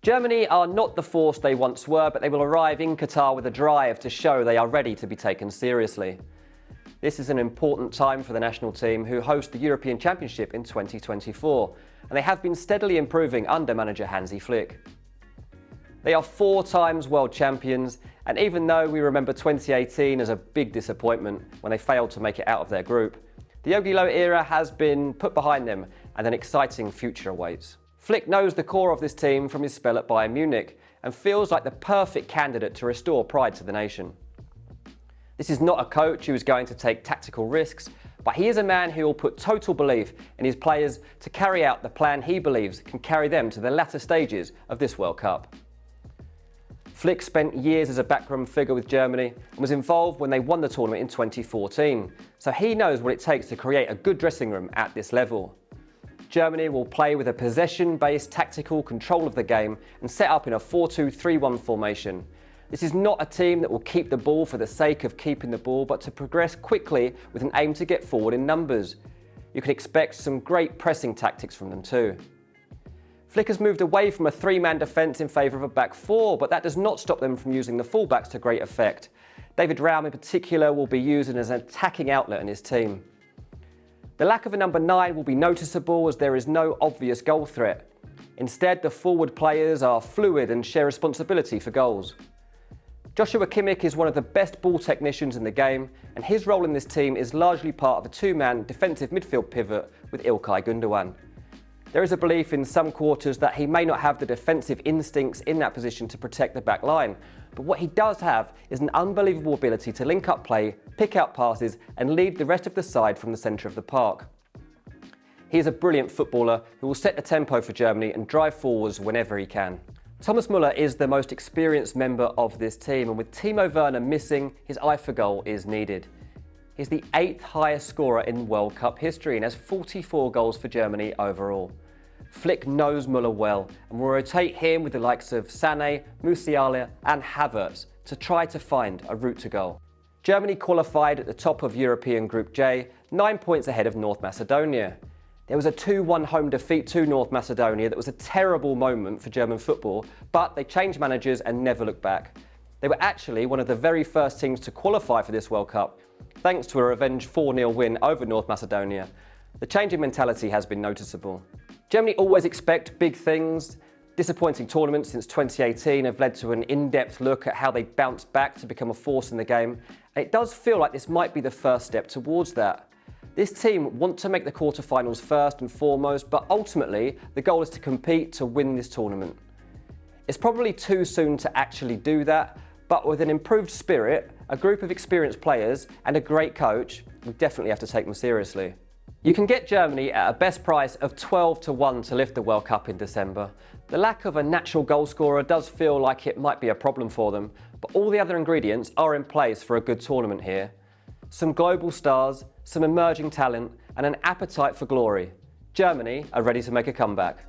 Germany are not the force they once were, but they will arrive in Qatar with a drive to show they are ready to be taken seriously. This is an important time for the national team, who host the European Championship in 2024, and they have been steadily improving under manager Hansi Flick. They are 4 times world champions, and even though we remember 2018 as a big disappointment when they failed to make it out of their group, the Jogi Löw era has been put behind them and an exciting future awaits. Flick knows the core of this team from his spell at Bayern Munich and feels like the perfect candidate to restore pride to the nation. This is not a coach who is going to take tactical risks, but he is a man who will put total belief in his players to carry out the plan he believes can carry them to the latter stages of this World Cup. Flick spent years as a backroom figure with Germany and was involved when they won the tournament in 2014, so he knows what it takes to create a good dressing room at this level. Germany will play with a possession-based tactical control of the game and set up in a 4-2-3-1 formation. This is not a team that will keep the ball for the sake of keeping the ball, but to progress quickly with an aim to get forward in numbers. You can expect some great pressing tactics from them too. Flick has moved away from a 3-man defence in favour of a back 4, but that does not stop them from using the fullbacks to great effect. David Raum in particular will be used as an attacking outlet in his team. The lack of a number 9 will be noticeable, as there is no obvious goal threat. Instead, the forward players are fluid and share responsibility for goals. Joshua Kimmich is one of the best ball technicians in the game, and his role in this team is largely part of a 2-man defensive midfield pivot with İlkay Gündoğan. There is a belief in some quarters that he may not have the defensive instincts in that position to protect the back line, but what he does have is an unbelievable ability to link up play, pick out passes and lead the rest of the side from the centre of the park. He is a brilliant footballer who will set the tempo for Germany and drive forwards whenever he can. Thomas Müller is the most experienced member of this team, and with Timo Werner missing, his eye for goal is needed. He's the 8th highest scorer in World Cup history and has 44 goals for Germany overall. Flick knows Müller well and will rotate him with the likes of Sané, Musiala and Havertz to try to find a route to goal. Germany qualified at the top of European Group J, 9 points ahead of North Macedonia. There was a 2-1 home defeat to North Macedonia that was a terrible moment for German football, but they changed managers and never looked back. They were actually one of the very first teams to qualify for this World Cup, thanks to a revenge 4-0 win over North Macedonia. The change in mentality has been noticeable. Germany always expect big things. Disappointing tournaments since 2018 have led to an in-depth look at how they bounced back to become a force in the game, and it does feel like this might be the first step towards that. This team want to make the quarterfinals first and foremost, but ultimately the goal is to compete to win this tournament. It's probably too soon to actually do that, but with an improved spirit, a group of experienced players and a great coach, we definitely have to take them seriously. You can get Germany at a best price of 12-1 to lift the World Cup in December. The lack of a natural goal scorer does feel like it might be a problem for them, but all the other ingredients are in place for a good tournament here. Some global stars, some emerging talent and an appetite for glory. Germany are ready to make a comeback.